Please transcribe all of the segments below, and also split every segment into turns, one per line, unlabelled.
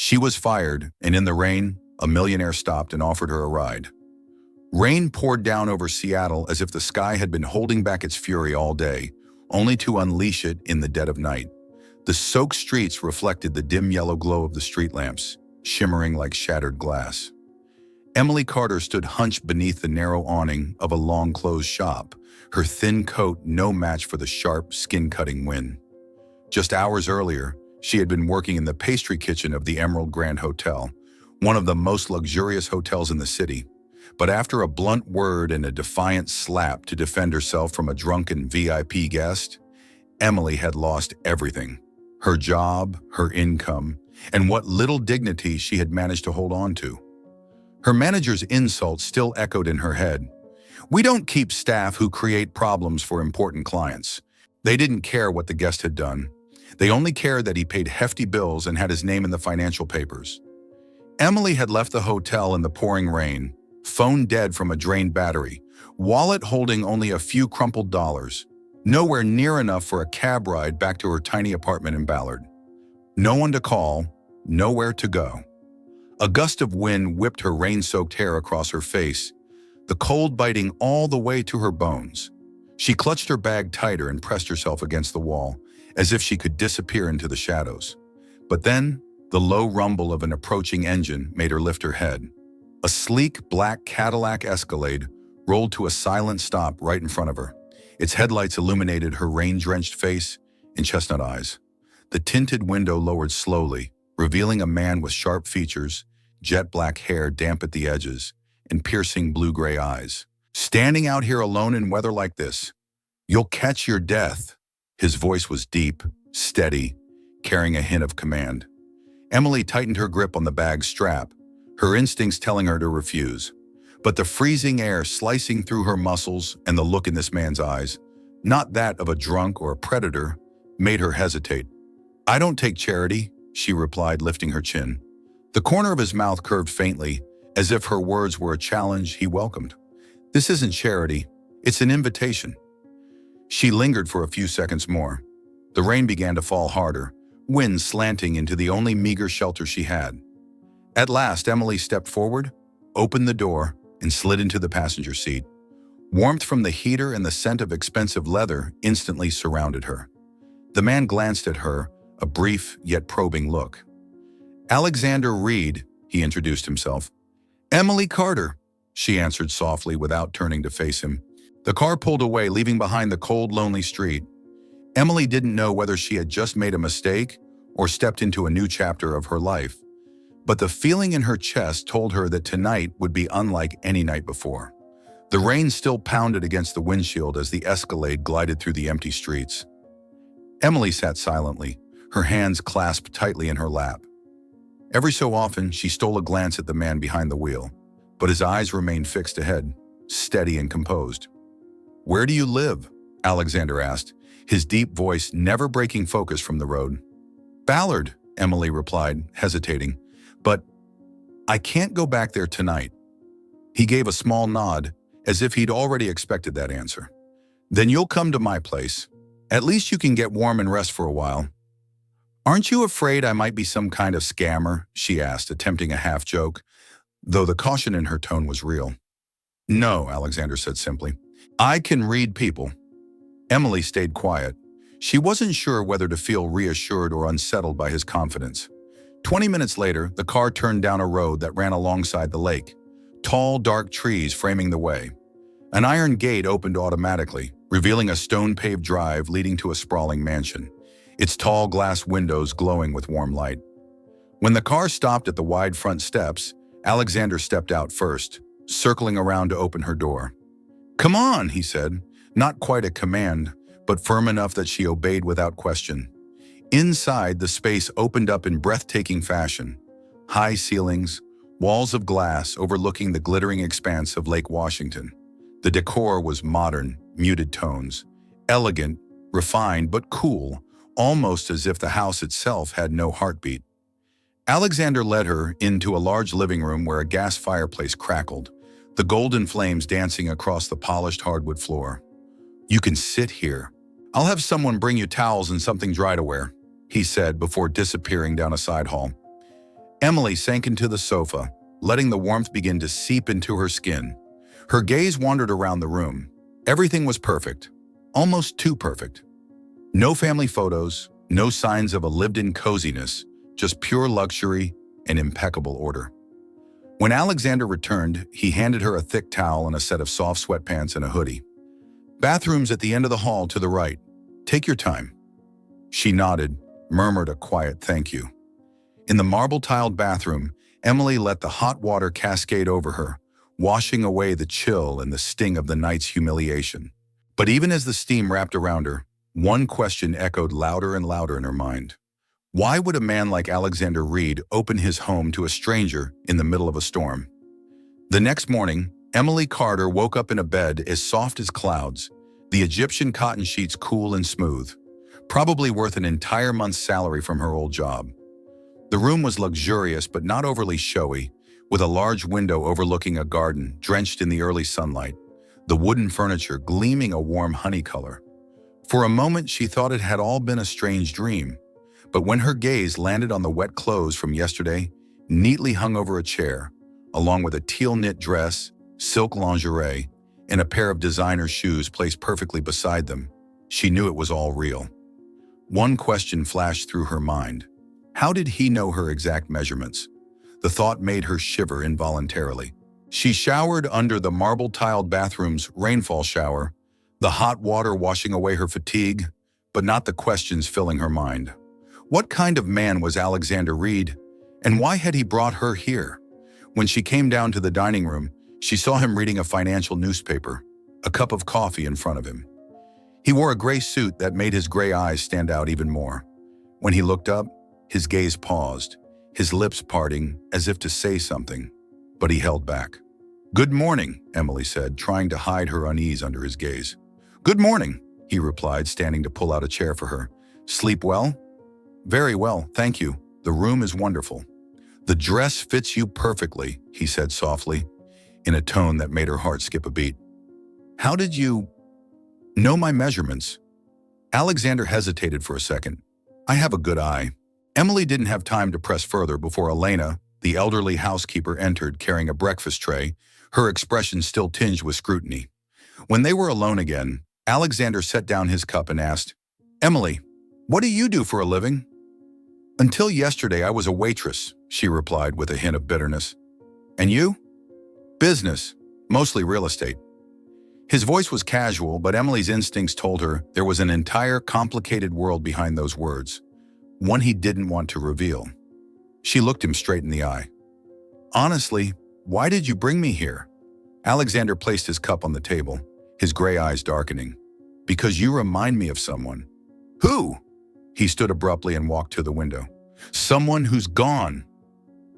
She was fired, and in the rain, a millionaire stopped and offered her a ride. Rain poured down over Seattle as if the sky had been holding back its fury all day, only to unleash it in the dead of night. The soaked streets reflected the dim yellow glow of the street lamps, shimmering like shattered glass. Emily Carter stood hunched beneath the narrow awning of a long-closed shop, her thin coat no match for the sharp, skin-cutting wind. Just hours earlier, she had been working in the pastry kitchen of the Emerald Grand Hotel, one of the most luxurious hotels in the city. But after a blunt word and a defiant slap to defend herself from a drunken VIP guest, Emily had lost everything: her job, her income, and what little dignity she had managed to hold on to. Her manager's insults still echoed in her head. "We don't keep staff who create problems for important clients." They didn't care what the guest had done. They only cared that he paid hefty bills and had his name in the financial papers. Emily had left the hotel in the pouring rain, phone dead from a drained battery, wallet holding only a few crumpled dollars, nowhere near enough for a cab ride back to her tiny apartment in Ballard. No one to call, nowhere to go. A gust of wind whipped her rain-soaked hair across her face, the cold biting all the way to her bones. She clutched her bag tighter and pressed herself against the wall, as if she could disappear into the shadows. But then, the low rumble of an approaching engine made her lift her head. A sleek black Cadillac Escalade rolled to a silent stop right in front of her. Its headlights illuminated her rain-drenched face and chestnut eyes. The tinted window lowered slowly, revealing a man with sharp features, jet black hair damp at the edges, and piercing blue-gray eyes. "Standing out here alone in weather like this, you'll catch your death." His voice was deep, steady, carrying a hint of command. Emily tightened her grip on the bag's strap, her instincts telling her to refuse. But the freezing air slicing through her muscles and the look in this man's eyes, not that of a drunk or a predator, made her hesitate. "I don't take charity," she replied, lifting her chin. The corner of his mouth curved faintly, as if her words were a challenge he welcomed. "This isn't charity, it's an invitation." She lingered for a few seconds more. The rain began to fall harder, wind slanting into the only meager shelter she had. At last, Emily stepped forward, opened the door, and slid into the passenger seat. Warmth from the heater and the scent of expensive leather instantly surrounded her. The man glanced at her, a brief yet probing look. "Alexander Reed," he introduced himself. "Emily Carter," she answered softly without turning to face him. The car pulled away, leaving behind the cold, lonely street. Emily didn't know whether she had just made a mistake or stepped into a new chapter of her life. But the feeling in her chest told her that tonight would be unlike any night before. The rain still pounded against the windshield as the Escalade glided through the empty streets. Emily sat silently, her hands clasped tightly in her lap. Every so often, she stole a glance at the man behind the wheel, but his eyes remained fixed ahead, steady and composed. "Where do you live?" Alexander asked, his deep voice never breaking focus from the road. "Ballard," Emily replied, hesitating. "But I can't go back there tonight." He gave a small nod, as if he'd already expected that answer. "Then you'll come to my place. At least you can get warm and rest for a while." "Aren't you afraid I might be some kind of scammer?" she asked, attempting a half-joke, though the caution in her tone was real. "No," Alexander said simply. "I can read people." Emily stayed quiet. She wasn't sure whether to feel reassured or unsettled by his confidence. 20 minutes later, the car turned down a road that ran alongside the lake, tall, dark trees framing the way. An iron gate opened automatically, revealing a stone-paved drive leading to a sprawling mansion, its tall glass windows glowing with warm light. When the car stopped at the wide front steps, Alexander stepped out first, circling around to open her door. "Come on," he said, not quite a command, but firm enough that she obeyed without question. Inside, the space opened up in breathtaking fashion. High ceilings, walls of glass overlooking the glittering expanse of Lake Washington. The decor was modern, muted tones, elegant, refined, but cool, almost as if the house itself had no heartbeat. Alexander led her into a large living room where a gas fireplace crackled, the golden flames dancing across the polished hardwood floor. "You can sit here. I'll have someone bring you towels and something dry to wear," he said before disappearing down a side hall. Emily sank into the sofa, letting the warmth begin to seep into her skin. Her gaze wandered around the room. Everything was perfect, almost too perfect. No family photos, no signs of a lived-in coziness, just pure luxury and impeccable order. When Alexander returned, he handed her a thick towel and a set of soft sweatpants and a hoodie. "Bathrooms at the end of the hall to the right. Take your time." She nodded, murmured a quiet thank you. In the marble-tiled bathroom, Emily let the hot water cascade over her, washing away the chill and the sting of the night's humiliation. But even as the steam wrapped around her, one question echoed louder and louder in her mind. Why would a man like Alexander Reed open his home to a stranger in the middle of a storm? The next morning, Emily Carter woke up in a bed as soft as clouds, the Egyptian cotton sheets cool and smooth, probably worth an entire month's salary from her old job. The room was luxurious but not overly showy, with a large window overlooking a garden drenched in the early sunlight, the wooden furniture gleaming a warm honey color. For a moment, she thought it had all been a strange dream, but when her gaze landed on the wet clothes from yesterday, neatly hung over a chair, along with a teal knit dress, silk lingerie, and a pair of designer shoes placed perfectly beside them, she knew it was all real. One question flashed through her mind. How did he know her exact measurements? The thought made her shiver involuntarily. She showered under the marble-tiled bathroom's rainfall shower, the hot water washing away her fatigue, but not the questions filling her mind. What kind of man was Alexander Reed, and why had he brought her here? When she came down to the dining room, she saw him reading a financial newspaper, a cup of coffee in front of him. He wore a gray suit that made his gray eyes stand out even more. When he looked up, his gaze paused, his lips parting as if to say something, but he held back. "Good morning," Emily said, trying to hide her unease under his gaze. "Good morning," he replied, standing to pull out a chair for her. "Sleep well?" "Very well, thank you. The room is wonderful." "The dress fits you perfectly," he said softly, in a tone that made her heart skip a beat. "How did you know my measurements?" Alexander hesitated for a second. "I have a good eye." Emily didn't have time to press further before Elena, the elderly housekeeper, entered carrying a breakfast tray, her expression still tinged with scrutiny. When they were alone again, Alexander set down his cup and asked, "Emily, what do you do for a living?" "Until yesterday, I was a waitress," she replied with a hint of bitterness. "And you?" "Business, mostly real estate." His voice was casual, but Emily's instincts told her there was an entire complicated world behind those words, one he didn't want to reveal. She looked him straight in the eye. "Honestly, why did you bring me here?" Alexander placed his cup on the table, his gray eyes darkening. "Because you remind me of someone." "Who?" He stood abruptly and walked to the window. "Someone who's gone."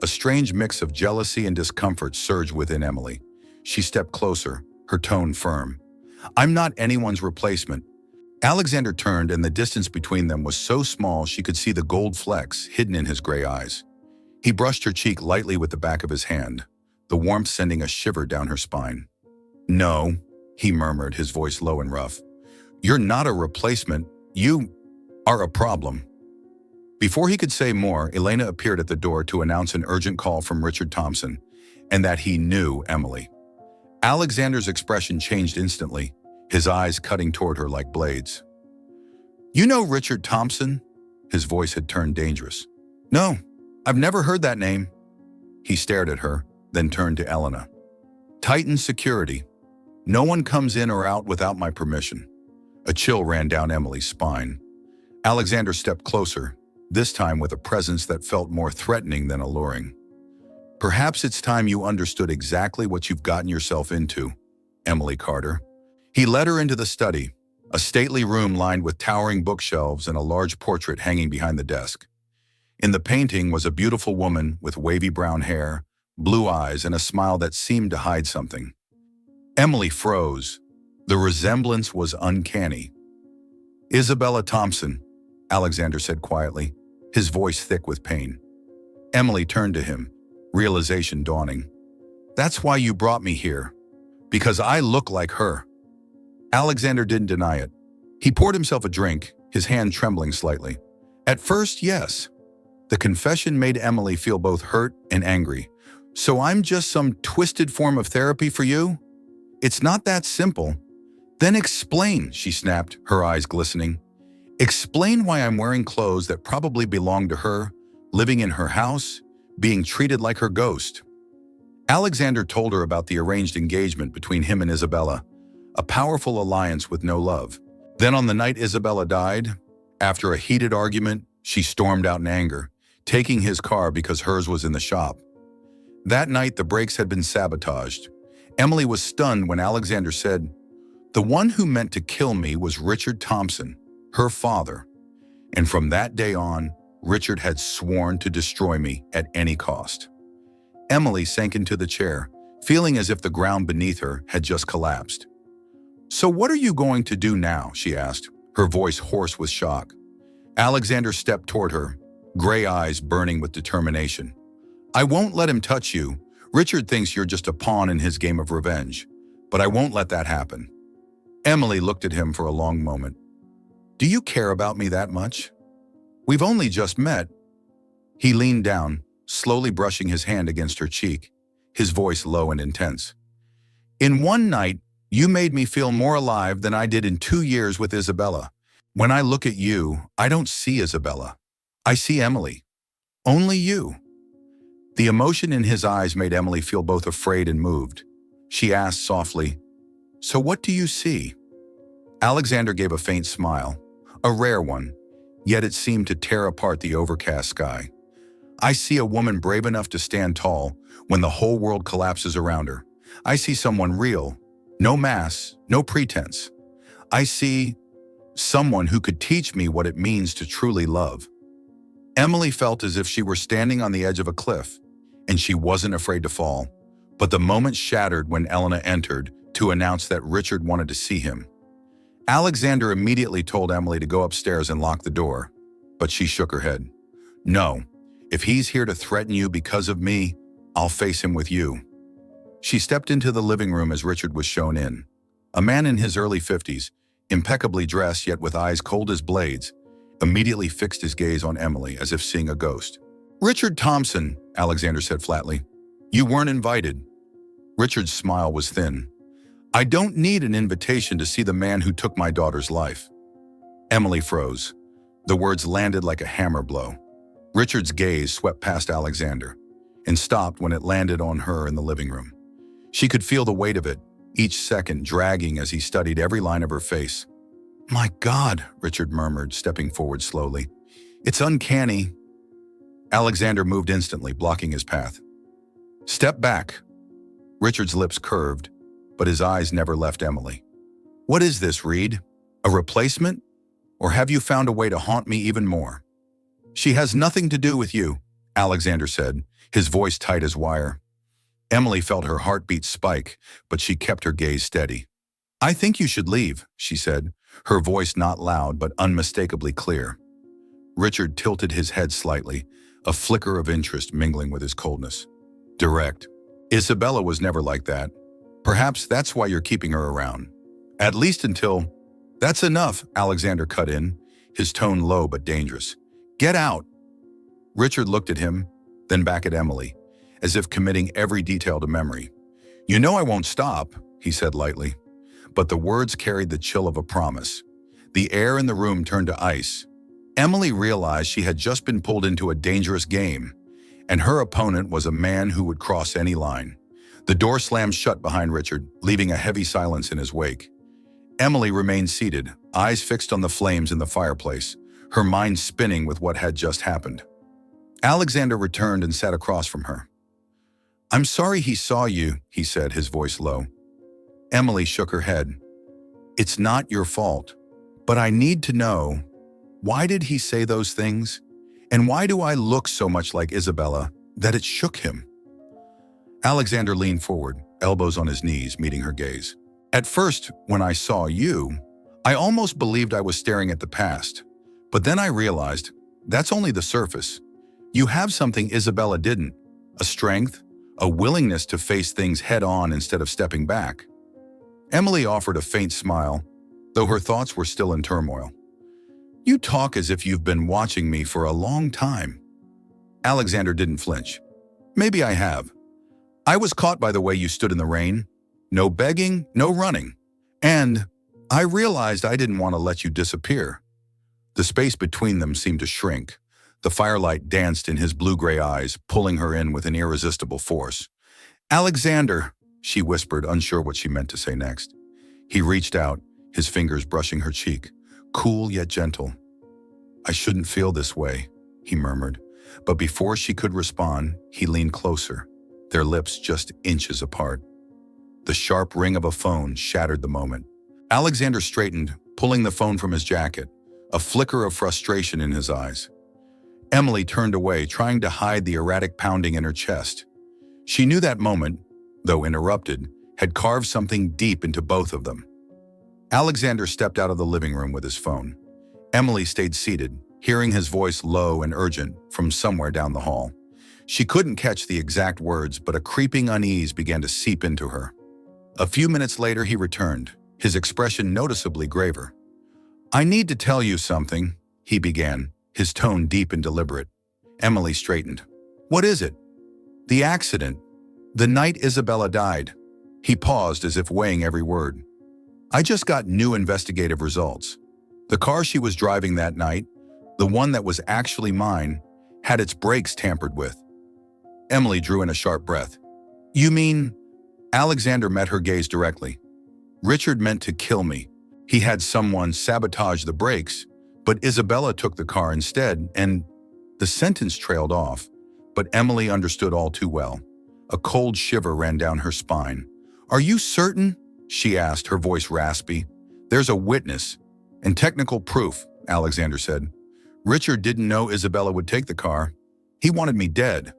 A strange mix of jealousy and discomfort surged within Emily. She stepped closer, her tone firm. "I'm not anyone's replacement." Alexander turned, and the distance between them was so small she could see the gold flecks hidden in his gray eyes. He brushed her cheek lightly with the back of his hand, the warmth sending a shiver down her spine. "No," he murmured, his voice low and rough. "You're not a replacement. You are a problem." Before he could say more, Elena appeared at the door to announce an urgent call from Richard Thompson, and that he knew Emily. Alexander's expression changed instantly, his eyes cutting toward her like blades. "You know Richard Thompson?" His voice had turned dangerous. "No, I've never heard that name." He stared at her, then turned to Elena. "Titan Security. No one comes in or out without my permission." A chill ran down Emily's spine. Alexander stepped closer, this time with a presence that felt more threatening than alluring. "Perhaps it's time you understood exactly what you've gotten yourself into, Emily Carter." He led her into the study, a stately room lined with towering bookshelves and a large portrait hanging behind the desk. In the painting was a beautiful woman with wavy brown hair, blue eyes, and a smile that seemed to hide something. Emily froze. The resemblance was uncanny. "Isabella Thompson," Alexander said quietly, his voice thick with pain. Emily turned to him, realization dawning. "That's why you brought me here. Because I look like her." Alexander didn't deny it. He poured himself a drink, his hand trembling slightly. "At first, yes. The confession made Emily feel both hurt and angry. So I'm just some twisted form of therapy for you? It's not that simple. Then explain, she snapped, her eyes glistening. Explain why I'm wearing clothes that probably belong to her, living in her house, being treated like her ghost. Alexander told her about the arranged engagement between him and Isabella, a powerful alliance with no love. Then on the night Isabella died, after a heated argument, she stormed out in anger, taking his car because hers was in the shop. That night, the brakes had been sabotaged. Emily was stunned when Alexander said, "The one who meant to kill me was Richard Thompson, her father." And from that day on, Richard had sworn to destroy me at any cost. Emily sank into the chair, feeling as if the ground beneath her had just collapsed. "So what are you going to do now?" she asked, her voice hoarse with shock. Alexander stepped toward her, gray eyes burning with determination. "I won't let him touch you. Richard thinks you're just a pawn in his game of revenge, but I won't let that happen." Emily looked at him for a long moment. "Do you care about me that much? We've only just met." He leaned down, slowly brushing his hand against her cheek, his voice low and intense. "In one night, you made me feel more alive than I did in 2 years with Isabella. When I look at you, I don't see Isabella. I see Emily. Only you." The emotion in his eyes made Emily feel both afraid and moved. She asked softly, "So what do you see?" Alexander gave a faint smile, a rare one, yet it seemed to tear apart the overcast sky. "I see a woman brave enough to stand tall when the whole world collapses around her. I see someone real, no mask, no pretense. I see someone who could teach me what it means to truly love." Emily felt as if she were standing on the edge of a cliff, and she wasn't afraid to fall. But the moment shattered when Elena entered to announce that Richard wanted to see him. Alexander immediately told Emily to go upstairs and lock the door, but she shook her head. "No, if he's here to threaten you because of me, I'll face him with you." She stepped into the living room as Richard was shown in. A man in his early 50s, impeccably dressed yet with eyes cold as blades, immediately fixed his gaze on Emily as if seeing a ghost. "Richard Thompson," Alexander said flatly. "You weren't invited." Richard's smile was thin. "I don't need an invitation to see the man who took my daughter's life." Emily froze. The words landed like a hammer blow. Richard's gaze swept past Alexander and stopped when it landed on her in the living room. She could feel the weight of it, each second dragging as he studied every line of her face. "My God," Richard murmured, stepping forward slowly. "It's uncanny." Alexander moved instantly, blocking his path. "Step back." Richard's lips curved, but his eyes never left Emily. "What is this, Reed? A replacement? Or have you found a way to haunt me even more?" "She has nothing to do with you," Alexander said, his voice tight as wire. Emily felt her heartbeat spike, but she kept her gaze steady. "I think you should leave," she said, her voice not loud but unmistakably clear. Richard tilted his head slightly, a flicker of interest mingling with his coldness. "Direct. Isabella was never like that. Perhaps that's why you're keeping her around. At least until—" "That's enough," Alexander cut in, his tone low but dangerous. "Get out." Richard looked at him, then back at Emily, as if committing every detail to memory. "You know I won't stop," he said lightly. But the words carried the chill of a promise. The air in the room turned to ice. Emily realized she had just been pulled into a dangerous game, and her opponent was a man who would cross any line. The door slammed shut behind Richard, leaving a heavy silence in his wake. Emily remained seated, eyes fixed on the flames in the fireplace, her mind spinning with what had just happened. Alexander returned and sat across from her. "I'm sorry he saw you," he said, his voice low. Emily shook her head. "It's not your fault, but I need to know, why did he say those things? And why do I look so much like Isabella that it shook him?" Alexander leaned forward, elbows on his knees, meeting her gaze. "At first, when I saw you, I almost believed I was staring at the past. But then I realized, that's only the surface. You have something Isabella didn't, a strength, a willingness to face things head-on instead of stepping back." Emily offered a faint smile, though her thoughts were still in turmoil. "You talk as if you've been watching me for a long time." Alexander didn't flinch. Maybe I have. I was caught by the way you stood in the rain. No begging, no running. And I realized I didn't want to let you disappear. The space between them seemed to shrink. The firelight danced in his blue-gray eyes, pulling her in with an irresistible force. Alexander, she whispered, unsure what she meant to say next. He reached out, his fingers brushing her cheek, cool yet gentle. I shouldn't feel this way, he murmured. But before she could respond, he leaned closer, their lips just inches apart. The sharp ring of a phone shattered the moment. Alexander straightened, pulling the phone from his jacket, a flicker of frustration in his eyes. Emily turned away, trying to hide the erratic pounding in her chest. She knew that moment, though interrupted, had carved something deep into both of them. Alexander stepped out of the living room with his phone. Emily stayed seated, hearing his voice low and urgent from somewhere down the hall. She couldn't catch the exact words, but a creeping unease began to seep into her. A few minutes later, he returned, his expression noticeably graver. I need to tell you something, he began, his tone deep and deliberate. Emily straightened. What is it? The accident. The night Isabella died. He paused as if weighing every word. I just got new investigative results. The car she was driving that night, the one that was actually mine, had its brakes tampered with. Emily drew in a sharp breath. You mean? Alexander met her gaze directly. Richard meant to kill me. He had someone sabotage the brakes, but Isabella took the car instead, and the sentence trailed off, but Emily understood all too well. A cold shiver ran down her spine. Are you certain? She asked, her voice raspy. There's a witness and technical proof, Alexander said. Richard didn't know Isabella would take the car. He wanted me dead.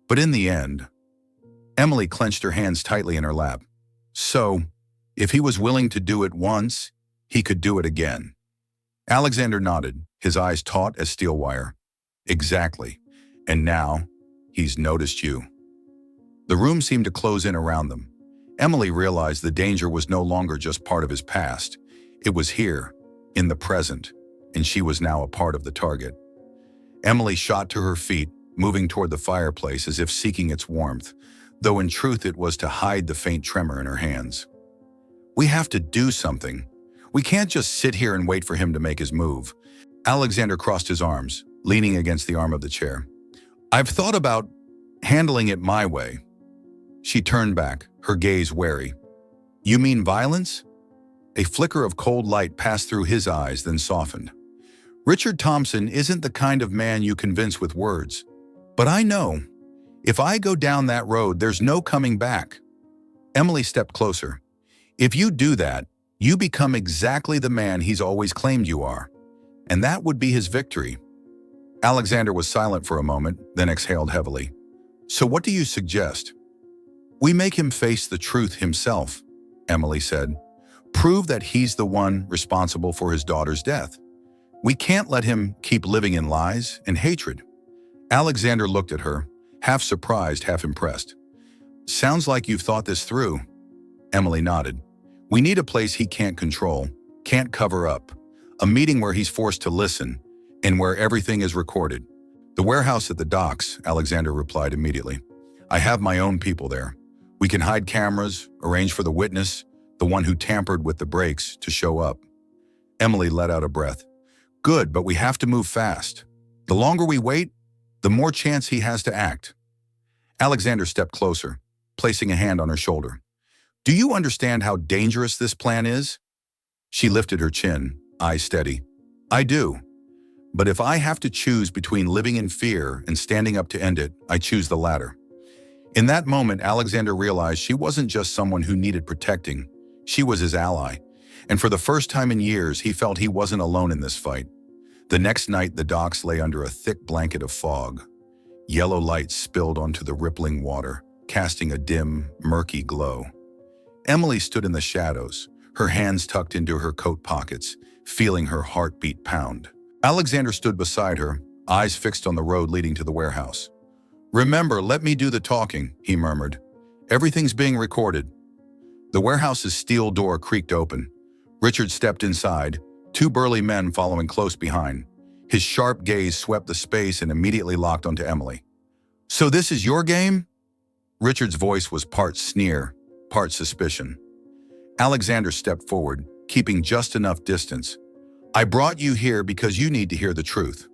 But in the end, Emily clenched her hands tightly in her lap. So, if he was willing to do it once, he could do it again. Alexander nodded, his eyes taut as steel wire. Exactly. And now, he's noticed you. The room seemed to close in around them. Emily realized the danger was no longer just part of his past. It was here, in the present, and she was now a part of the target. Emily shot to her feet, moving toward the fireplace as if seeking its warmth, though in truth it was to hide the faint tremor in her hands. We have to do something. We can't just sit here and wait for him to make his move. Alexander crossed his arms, leaning against the arm of the chair. I've thought about handling it my way. She turned back, her gaze wary. You mean violence? A flicker of cold light passed through his eyes, then softened. Richard Thompson isn't the kind of man you convince with words. But I know, if I go down that road, there's no coming back. Emily stepped closer. If you do that, you become exactly the man he's always claimed you are. And that would be his victory. Alexander was silent for a moment, then exhaled heavily. So what do you suggest? We make him face the truth himself, Emily said. Prove that he's the one responsible for his daughter's death. We can't let him keep living in lies and hatred. Alexander looked at her, half surprised, half impressed. Sounds like you've thought this through. Emily nodded. We need a place he can't control, can't cover up. A meeting where he's forced to listen, and where everything is recorded. The warehouse at the docks, Alexander replied immediately. I have my own people there. We can hide cameras, arrange for the witness, the one who tampered with the brakes, to show up. Emily let out a breath. Good, but we have to move fast. The longer we wait, the more chance he has to act. Alexander stepped closer, placing a hand on her shoulder. Do you understand how dangerous this plan is? She lifted her chin, eyes steady. I do. But if I have to choose between living in fear and standing up to end it, I choose the latter. In that moment, Alexander realized she wasn't just someone who needed protecting. She was his ally. And for the first time in years, he felt he wasn't alone in this fight. The next night, the docks lay under a thick blanket of fog. Yellow light spilled onto the rippling water, casting a dim, murky glow. Emily stood in the shadows, her hands tucked into her coat pockets, feeling her heartbeat pound. Alexander stood beside her, eyes fixed on the road leading to the warehouse. Remember, let me do the talking, he murmured. Everything's being recorded. The warehouse's steel door creaked open. Richard stepped inside, two burly men following close behind. His sharp gaze swept the space and immediately locked onto Emily. So this is your game? Richard's voice was part sneer, part suspicion. Alexander stepped forward, keeping just enough distance. I brought you here because you need to hear the truth.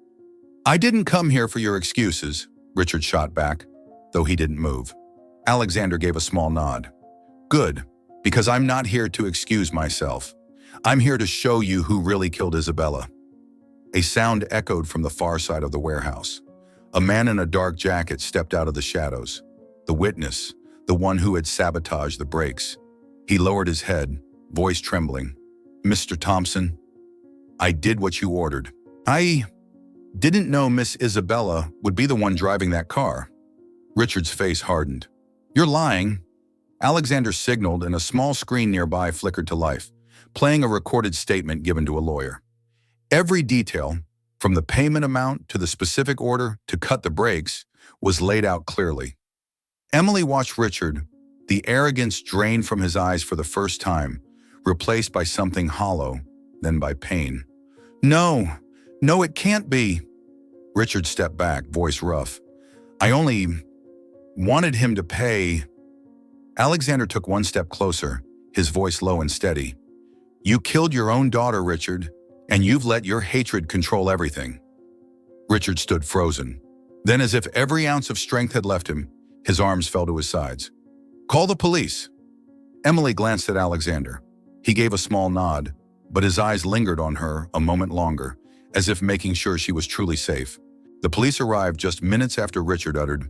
I didn't come here for your excuses, Richard shot back, though he didn't move. Alexander gave a small nod. Good, because I'm not here to excuse myself. I'm here to show you who really killed Isabella. A sound echoed from the far side of the warehouse. A man in a dark jacket stepped out of the shadows. The witness, the one who had sabotaged the brakes. He lowered his head, voice trembling. Mr. Thompson, I did what you ordered. I didn't know Miss Isabella would be the one driving that car. Richard's face hardened. You're lying. Alexander signaled and a small screen nearby flickered to life, playing a recorded statement given to a lawyer. Every detail, from the payment amount to the specific order to cut the brakes, was laid out clearly. Emily watched Richard, the arrogance drained from his eyes for the first time, replaced by something hollow, then by pain. No, it can't be. Richard stepped back, voice rough. I only wanted him to pay. Alexander took one step closer, his voice low and steady. You killed your own daughter, Richard, and you've let your hatred control everything. Richard stood frozen. Then, as if every ounce of strength had left him, his arms fell to his sides. Call the police. Emily glanced at Alexander. He gave a small nod, but his eyes lingered on her a moment longer, as if making sure she was truly safe. The police arrived just minutes after Richard uttered,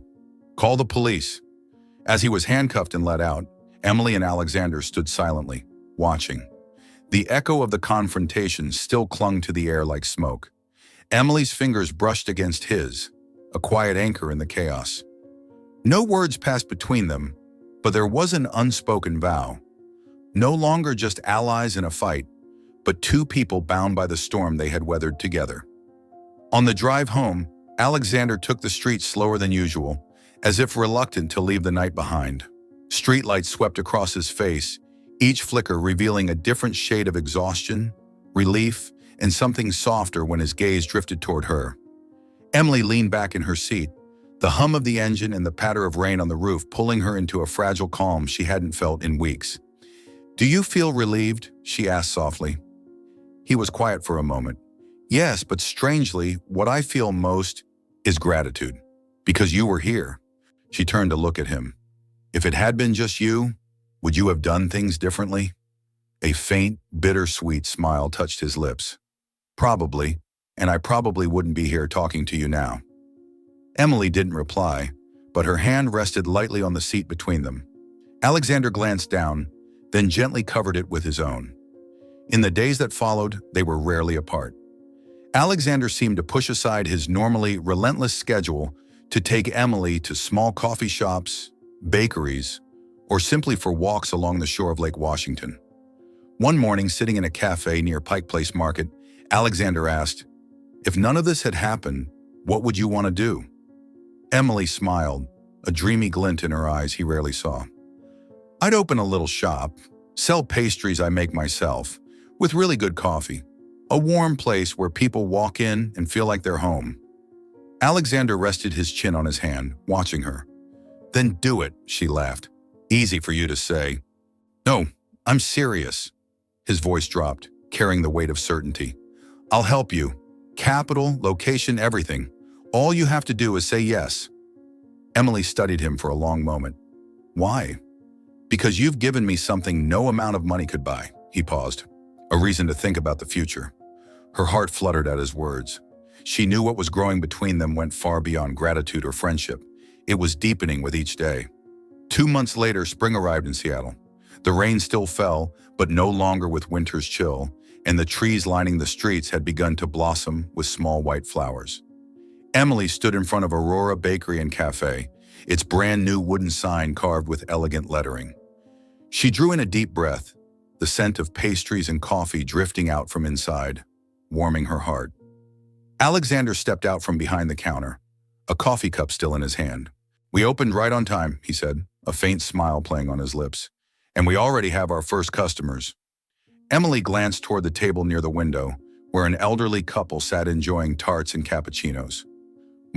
Call the police. As he was handcuffed and let out, Emily and Alexander stood silently, watching. The echo of the confrontation still clung to the air like smoke. Emily's fingers brushed against his, a quiet anchor in the chaos. No words passed between them, but there was an unspoken vow. No longer just allies in a fight, but two people bound by the storm they had weathered together. On the drive home, Alexander took the street slower than usual, as if reluctant to leave the night behind. Streetlights swept across his face, each flicker revealing a different shade of exhaustion, relief, and something softer when his gaze drifted toward her. Emily leaned back in her seat, the hum of the engine and the patter of rain on the roof pulling her into a fragile calm she hadn't felt in weeks. Do you feel relieved? She asked softly. He was quiet for a moment. Yes, but strangely, what I feel most is gratitude. Because you were here. She turned to look at him. If it had been just you, would you have done things differently? A faint, bittersweet smile touched his lips. Probably, and I probably wouldn't be here talking to you now. Emily didn't reply, but her hand rested lightly on the seat between them. Alexander glanced down, then gently covered it with his own. In the days that followed, they were rarely apart. Alexander seemed to push aside his normally relentless schedule to take Emily to small coffee shops, bakeries, or simply for walks along the shore of Lake Washington. One morning, sitting in a cafe near Pike Place Market, Alexander asked, If none of this had happened, what would you want to do? Emily smiled, a dreamy glint in her eyes he rarely saw. I'd open a little shop, sell pastries I make myself, with really good coffee. A warm place where people walk in and feel like they're home. Alexander rested his chin on his hand, watching her. Then do it, she laughed. Easy for you to say. No, I'm serious. His voice dropped, carrying the weight of certainty. I'll help you. Capital, location, everything. All you have to do is say yes. Emily studied him for a long moment. Why? Because you've given me something no amount of money could buy, he paused. A reason to think about the future. Her heart fluttered at his words. She knew what was growing between them went far beyond gratitude or friendship. It was deepening with each day. 2 months later, spring arrived in Seattle. The rain still fell, but no longer with winter's chill, and the trees lining the streets had begun to blossom with small white flowers. Emily stood in front of Aurora Bakery and Cafe, its brand new wooden sign carved with elegant lettering. She drew in a deep breath, the scent of pastries and coffee drifting out from inside, warming her heart. Alexander stepped out from behind the counter, a coffee cup still in his hand. We opened right on time, he said, a faint smile playing on his lips. And we already have our first customers. Emily glanced toward the table near the window, where an elderly couple sat enjoying tarts and cappuccinos.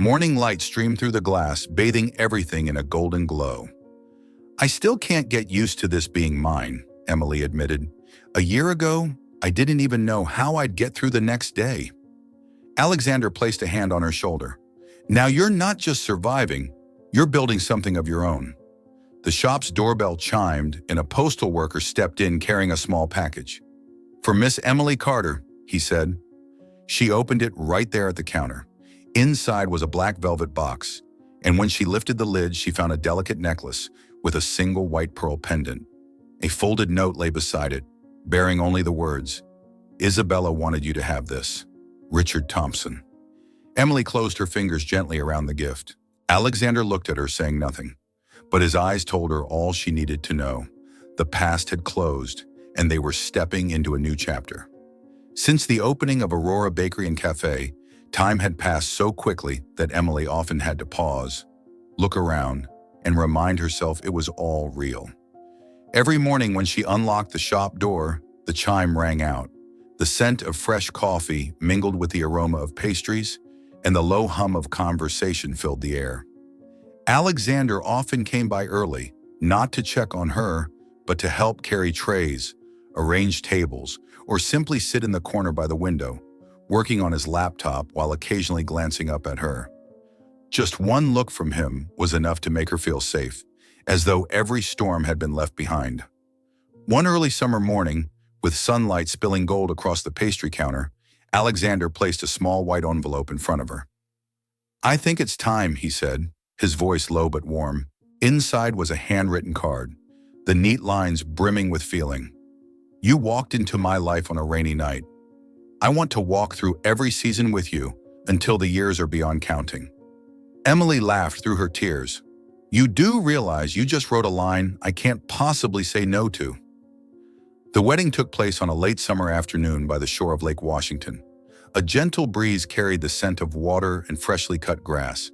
Morning light streamed through the glass, bathing everything in a golden glow. "I still can't get used to this being mine," Emily admitted. "A year ago, I didn't even know how I'd get through the next day." Alexander placed a hand on her shoulder. "Now you're not just surviving, you're building something of your own." The shop's doorbell chimed, and a postal worker stepped in carrying a small package. "For Miss Emily Carter," he said. She opened it right there at the counter. Inside was a black velvet box, and when she lifted the lid, she found a delicate necklace with a single white pearl pendant. A folded note lay beside it, bearing only the words, "Isabella wanted you to have this. Richard Thompson." Emily closed her fingers gently around the gift. Alexander looked at her, saying nothing, but his eyes told her all she needed to know. The past had closed, and they were stepping into a new chapter. Since the opening of Aurora Bakery and Cafe, time had passed so quickly that Emily often had to pause, look around, and remind herself it was all real. Every morning when she unlocked the shop door, the chime rang out. The scent of fresh coffee mingled with the aroma of pastries, and the low hum of conversation filled the air. Alexander often came by early, not to check on her, but to help carry trays, arrange tables, or simply sit in the corner by the window, working on his laptop while occasionally glancing up at her. Just one look from him was enough to make her feel safe, as though every storm had been left behind. One early summer morning, with sunlight spilling gold across the pastry counter, Alexander placed a small white envelope in front of her. "I think it's time," he said, his voice low but warm. Inside was a handwritten card, the neat lines brimming with feeling. "You walked into my life on a rainy night. I want to walk through every season with you until the years are beyond counting." Emily laughed through her tears. "You do realize you just wrote a line I can't possibly say no to." The wedding took place on a late summer afternoon by the shore of Lake Washington. A gentle breeze carried the scent of water and freshly cut grass.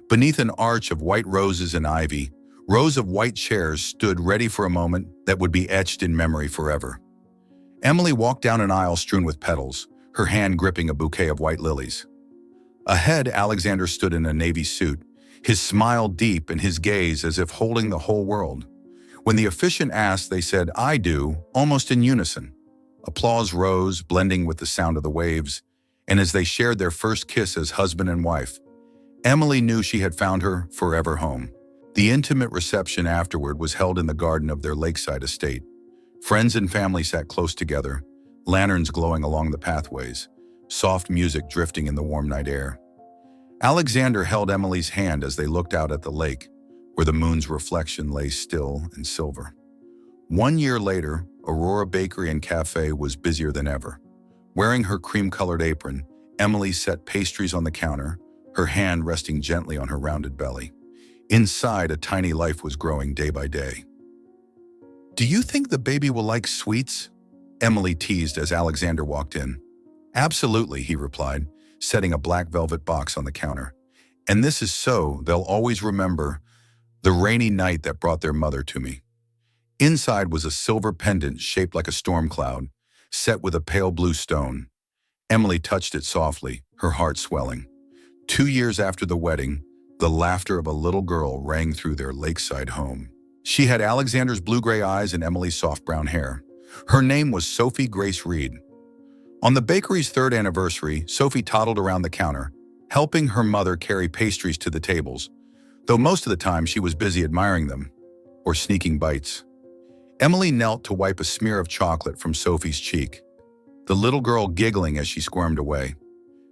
Beneath an arch of white roses and ivy, rows of white chairs stood ready for a moment that would be etched in memory forever. Emily walked down an aisle strewn with petals, her hand gripping a bouquet of white lilies. Ahead, Alexander stood in a navy suit, his smile deep and his gaze as if holding the whole world. When the officiant asked, they said, "I do," almost in unison. Applause rose, blending with the sound of the waves, and as they shared their first kiss as husband and wife, Emily knew she had found her forever home. The intimate reception afterward was held in the garden of their lakeside estate. Friends and family sat close together, lanterns glowing along the pathways, soft music drifting in the warm night air. Alexander held Emily's hand as they looked out at the lake, where the moon's reflection lay still and silver. 1 year later, Aurora Bakery and Cafe was busier than ever. Wearing her cream-colored apron, Emily set pastries on the counter, her hand resting gently on her rounded belly. Inside, a tiny life was growing day by day. "Do you think the baby will like sweets?" Emily teased as Alexander walked in. "Absolutely," he replied, setting a black velvet box on the counter. "And this is so they'll always remember the rainy night that brought their mother to me." Inside was a silver pendant shaped like a storm cloud, set with a pale blue stone. Emily touched it softly, her heart swelling. 2 years after the wedding, the laughter of a little girl rang through their lakeside home. She had Alexander's blue-gray eyes and Emily's soft brown hair. Her name was Sophie Grace Reed. On the bakery's 3rd anniversary, Sophie toddled around the counter, helping her mother carry pastries to the tables, though most of the time she was busy admiring them or sneaking bites. Emily knelt to wipe a smear of chocolate from Sophie's cheek, the little girl giggling as she squirmed away.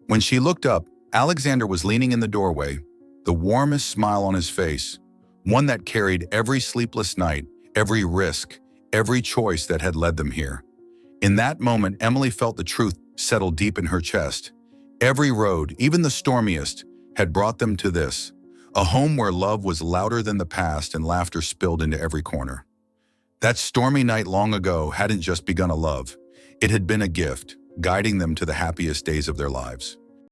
When she looked up, Alexander was leaning in the doorway, the warmest smile on his face, one that carried every sleepless night, every risk, every choice that had led them here. In that moment, Emily felt the truth settle deep in her chest. Every road, even the stormiest, had brought them to this, a home where love was louder than the past and laughter spilled into every corner. That stormy night long ago hadn't just begun a love. It had been a gift, guiding them to the happiest days of their lives.